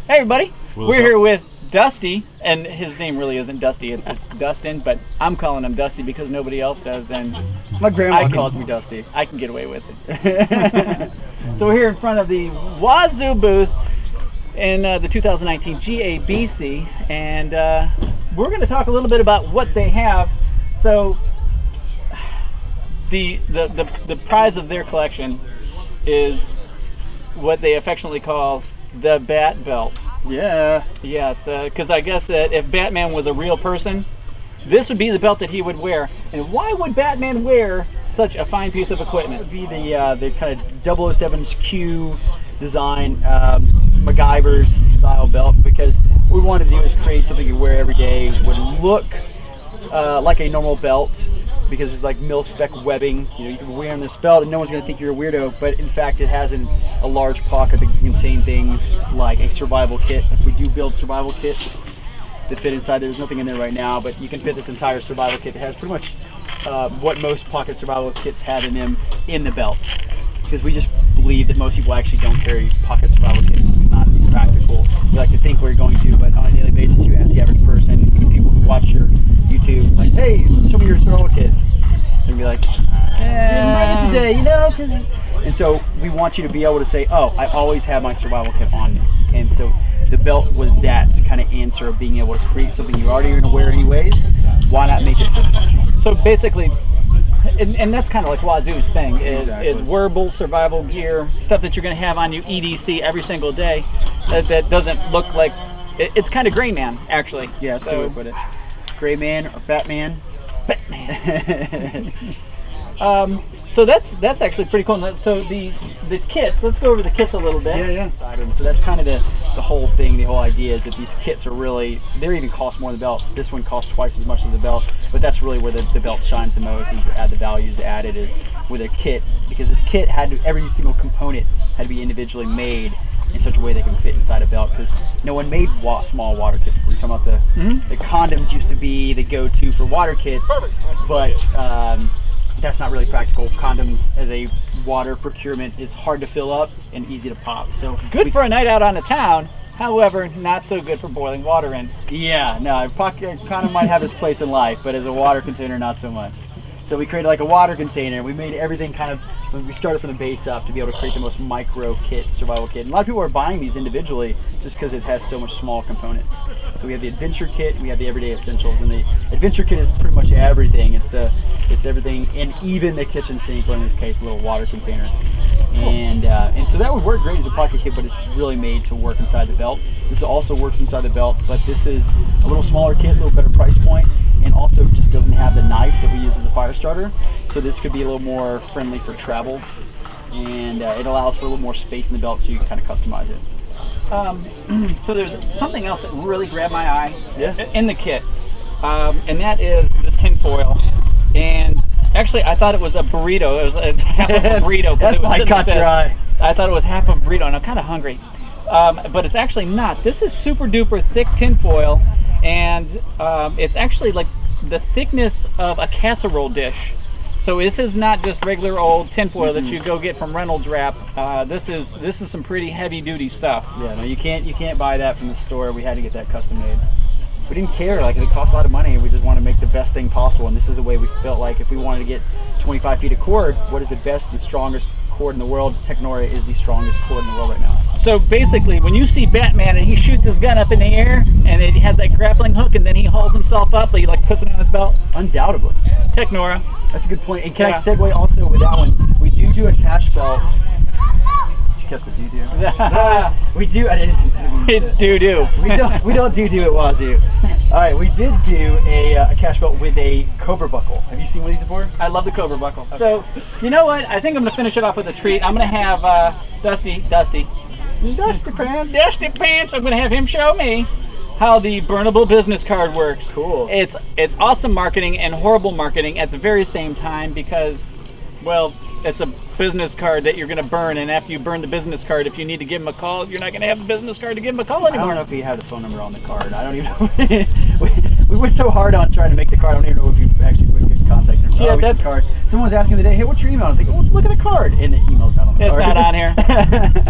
Hey everybody, What's we're up? here with Dusty, and his name really isn't Dusty, it's Dustin, but I'm calling him Dusty because nobody else does, and My grandma calls me Dusty. I can get away with it. So we're here in front of the Wazoo booth in the 2019 Gabc, and we're going to talk a little bit about what they have. So the prize of their collection is what they affectionately call the Bat Belt. Yeah. Yes, because I guess that if Batman was a real person, this would be the belt that he would wear. And why would Batman wear such a fine piece of equipment? It would be the kind of 007's Q design, MacGyver's style belt, because what we want to do is create something you wear every day, would look like a normal belt, because it's like mil-spec webbing. You know, you can wear on this belt and no one's going to think you're a weirdo, but in fact it has a large pocket that can contain things like a survival kit. We do build survival kits that fit inside. There's nothing in there right now, but you can fit this entire survival kit that has pretty much what most pocket survival kits have in them in the belt, because we just believe that most people actually don't carry pocket survival kits. It's not as practical. We like to think we're going to, but on a daily basis you ask the average person, even people who watch your YouTube, like, hey, show me your survival kit. They'd be like, didn't bring it today, you know, because... And so we want you to be able to say, oh, I always have my survival kit on me. And so the belt was that kind of answer of being able to create something you're already going to wear anyways. Why not make it so it's functional? So basically, and that's kind of like Wazoo's thing, is wearable survival gear, stuff that you're going to have on you EDC every single day that doesn't look like... It's kind of Gray Man, actually. Yeah, that's a good way to put it. Gray Man or Batman. Batman. So that's actually pretty cool. So the kits, let's go over the kits a little bit. Yeah. So that's kind of the whole thing. The whole idea is that these kits are really, they even cost more than the belts. This one costs twice as much as the belt, but that's really where the belt shines the most. And add the values added is with a kit, because this kit had to, every single component had to be individually made in such a way they can fit inside a belt, because no one made small water kits. We're talking about the condoms used to be the go-to for water kits, but that's not really practical. Condoms as a water procurement is hard to fill up and easy to pop. So good for a night out on the town, however, not so good for boiling water in. Yeah, no, a condom might have its place in life, but as a water container, not so much. So we created like a water container. We made everything kind of, we started from the base up to be able to create the most micro kit, survival kit. And a lot of people are buying these individually just because it has so much small components. So we have the adventure kit, and we have the everyday essentials. And the adventure kit is pretty much everything. It's everything, and even the kitchen sink, or in this case, a little water container. And so that would work great as a pocket kit, but it's really made to work inside the belt. This also works inside the belt, but this is a little smaller kit, a little better price point, and also just doesn't have the knife that we use as a fire starter. So this could be a little more friendly for travel, and it allows for a little more space in the belt, so you can kind of customize it. So there's something else that really grabbed my eye in the kit, and that is this tin foil. And actually, I thought it was a burrito. It was half of a burrito. That's why it caught your eye. I thought it was half of a burrito, and I'm kind of hungry. But it's actually not. This is super duper thick tin foil, and it's actually like the thickness of a casserole dish. So this is not just regular old tin foil that you go get from Reynolds Wrap. This is some pretty heavy duty stuff. Yeah, no, you can't buy that from the store. We had to get that custom made. We didn't care, like, it costs a lot of money, and we just want to make the best thing possible. And this is a way we felt like if we wanted to get 25 feet of cord, what is the best and strongest cord in the world? Technora is the strongest cord in the world right now. So basically, when you see Batman and he shoots his gun up in the air and it has that grappling hook and then he hauls himself up, he like puts it on his belt. Undoubtedly. Technora. That's a good point. And can I segue also with that one? We do a cash belt. Did you catch the doo-doo? We do. I didn't Doo-doo. We don't doo-doo at Wazoo. All right, we did do a cash belt with a Cobra buckle. Have you seen one of these before? I love the Cobra buckle. Okay. So, you know what? I think I'm going to finish it off with a treat. I'm going to have Dusty Pants. I'm going to have him show me how the burnable business card works. Cool. It's awesome marketing and horrible marketing at the very same time, because, well, it's a business card that you're going to burn, and after you burn the business card, if you need to give him a call, you're not going to have the business card to give him a call anymore. I don't know if you have the phone number on the card. I don't even know. we were so hard on trying to make the card. I don't even know if you actually put a good contact info. Yeah, We have that's- the card. Someone was asking the day, hey, what's your email? I was like, oh, look at the card, and the email's not on the It's card. not on here.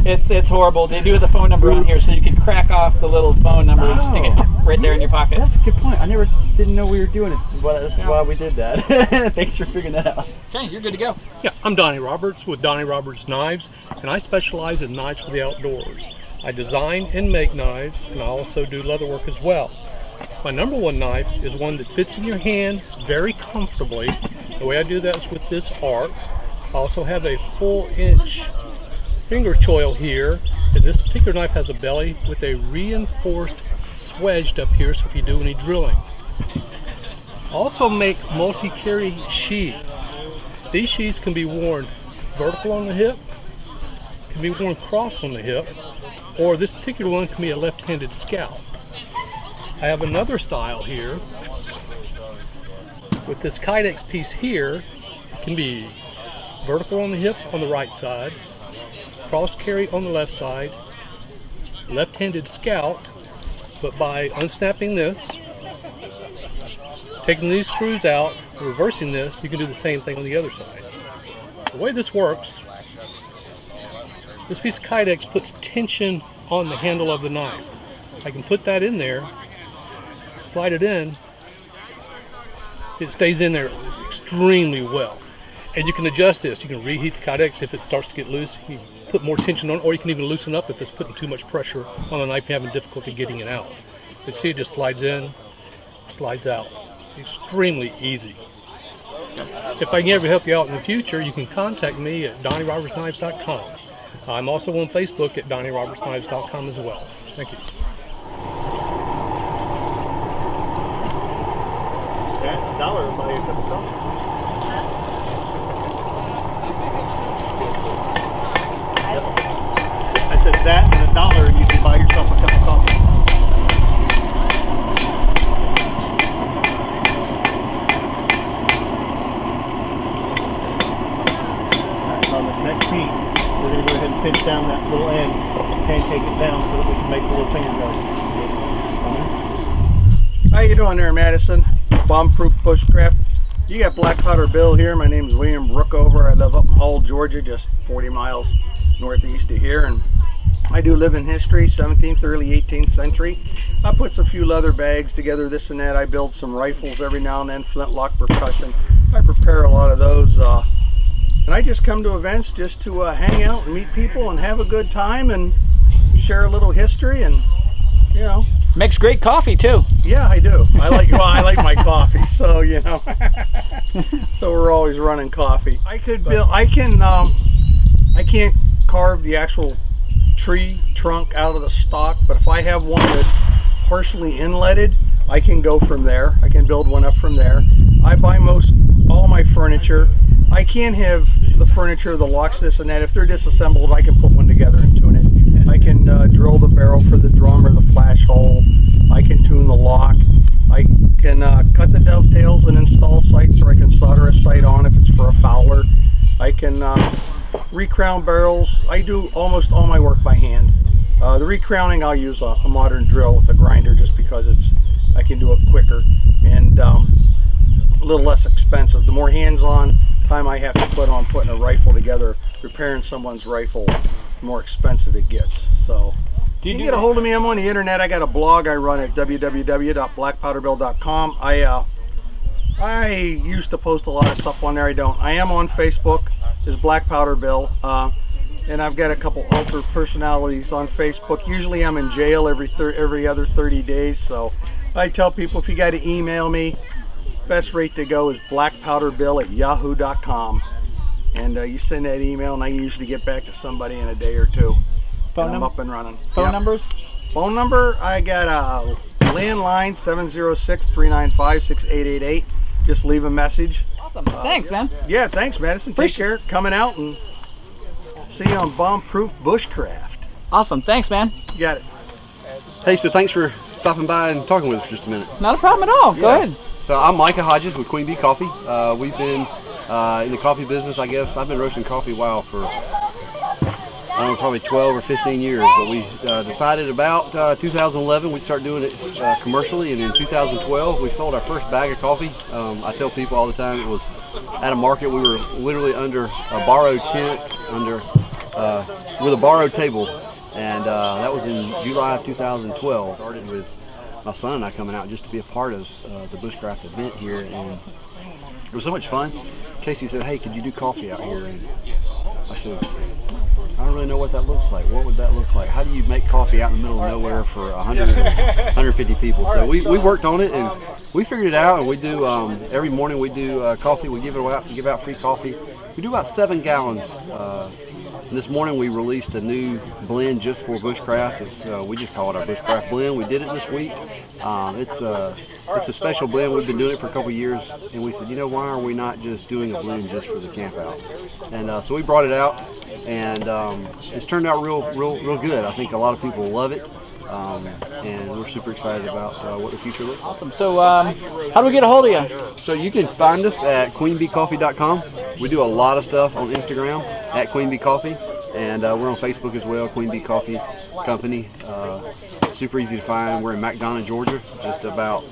It's horrible. They do have the phone number on here, so you can crack off the little phone number and stick it right there in your pocket. That's a good point. I didn't know we were doing it. Well, that's why we did that. Thanks for figuring that out. Okay, you're good to go. Yeah, I'm Donnie Roberts with Donnie Roberts Knives, and I specialize in knives for the outdoors. I design and make knives, and I also do leather work as well. My number one knife is one that fits in your hand very comfortably. The way I do that is with this arc. I also have a 4-inch finger choil here, and this particular knife has a belly with a reinforced swedged up here, so if you do any drilling. I also make multi-carry sheaths. These sheaths can be worn vertical on the hip, can be worn cross on the hip, or this particular one can be a left-handed scalp. I have another style here with this Kydex piece here. It can be vertical on the hip on the right side, cross carry on the left side, left-handed scalp, but by unsnapping this, taking these screws out, reversing this, you can do the same thing on the other side. The way this works, this piece of Kydex puts tension on the handle of the knife. I can put that in there, slide it in, it stays in there extremely well. And you can adjust this. You can reheat the Kydex if it starts to get loose. You can put more tension on it, or you can even loosen up if it's putting too much pressure on the knife, you're having difficulty getting it out. You can see it just slides in, slides out. Extremely easy. If I can ever help you out in the future, you can contact me at DonnieRobertsKnives.com. I'm also on Facebook at DonnieRobertsKnives.com as well. Thank you. That dollar will buy you a cup of coffee. I said that and $1 and you can buy yourself a cup of coffee. Alright, so on this next beat, we're going to go ahead and pinch down that little end, pancake it down so that we can make the little finger go. How you doing there, Madison? Bomb-proof bushcraft. You got Black Powder Bill here. My name is William Brookover. I live up in Hull, Georgia, just 40 miles northeast of here, and I do live in history, 17th, early 18th century. I put a few leather bags together, this and that. I build some rifles every now and then, flintlock percussion. I prepare a lot of those, and I just come to events just to hang out and meet people and have a good time and share a little history, and you know. Makes great coffee too. Yeah, I do. I like my coffee, so you know. So we're always running coffee. I can't carve the actual tree trunk out of the stock, but if I have one that's partially inletted, I can go from there. I can build one up from there. I buy all my furniture. I can have the furniture, the locks, this and that. If they're disassembled, I can put one together and tune it. I can drill the barrel for the drum or the flash hole. I can tune the lock. I can cut the dovetails and install sights, or I can solder a sight on if it's for a fowler. I can recrown barrels. I do almost all my work by hand. The recrowning, I'll use a modern drill with a grinder just because I can do it quicker and a little less expensive. The more hands-on time I have to put on putting a rifle together, repairing someone's rifle, the more expensive it gets. So you can get a hold of me. I'm on the internet. I got a blog I run at www.blackpowderbill.com. I used to post a lot of stuff on there. I don't. I am on Facebook as Black Powder Bill, and I've got a couple alter personalities on Facebook. Usually I'm in jail every other 30 days, so I tell people if you got to email me, best rate to go is blackpowderbill@yahoo.com, and you send that email and I usually get back to somebody in a day or two. I'm up and running. Phone numbers? Phone number, I got a landline, 706-395-6888. Just leave a message. Awesome. Thanks, man. Yeah, thanks, Madison. Take care. Coming out, and see you on Bomb-Proof Bushcraft. Awesome. Thanks, man. You got it. Hey, so thanks for stopping by and talking with us for just a minute. Not a problem at all. Go ahead. So I'm Micah Hodges with Queen Bee Coffee. We've been in the coffee business, I guess. I've been roasting coffee a while, for probably 12 or 15 years. But we decided about 2011 we'd start doing it commercially, and in 2012 we sold our first bag of coffee. I tell people all the time it was at a market. We were literally under a borrowed tent, with a borrowed table, and that was in July of 2012. Started with my son and I coming out just to be a part of the BUSHCRAFT event here, and it was so much fun. Casey said, "Hey, could you do coffee out here?" And I said, "I don't really know what that looks like. What would that look like? How do you make coffee out in the middle of nowhere for 150 people?" So we worked on it and we figured it out, and we do every morning we do coffee. We give out free coffee. We do about 7 gallons. And this morning we released a new blend just for BUSHCRAFT. We just call it our BUSHCRAFT blend. We did it this week. It's a special blend. We've been doing it for a couple years, and we said, you know, why are we not just doing a blend just for the camp out? And so we brought it out, and it's turned out real good. I think a lot of people love it, and we're super excited about what the future looks like. Awesome. So how do we get a hold of you? So you can find us at queenbeecoffee.com. We do a lot of stuff on Instagram at Queen Bee Coffee, and we're on Facebook as well, Queen Bee Coffee Company. Super easy to find. We're in McDonough, Georgia, just about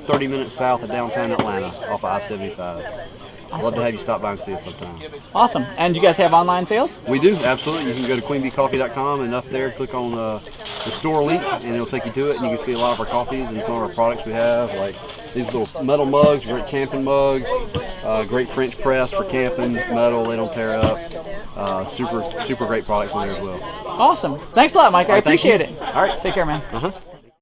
30 minutes south of downtown Atlanta off of I-75. I'd love to have you stop by and see us sometime. Awesome. And you guys have online sales? We do, absolutely. You can go to queenbeecoffee.com, and up there click on the store link, and it'll take you to it, and you can see a lot of our coffees and some of our products we have, like these little metal mugs, great camping mugs, great French press for camping, metal, they don't tear up. Super great products on there as well. Awesome. Thanks a lot, Mike. I appreciate it. All right. Take care, man. Uh-huh.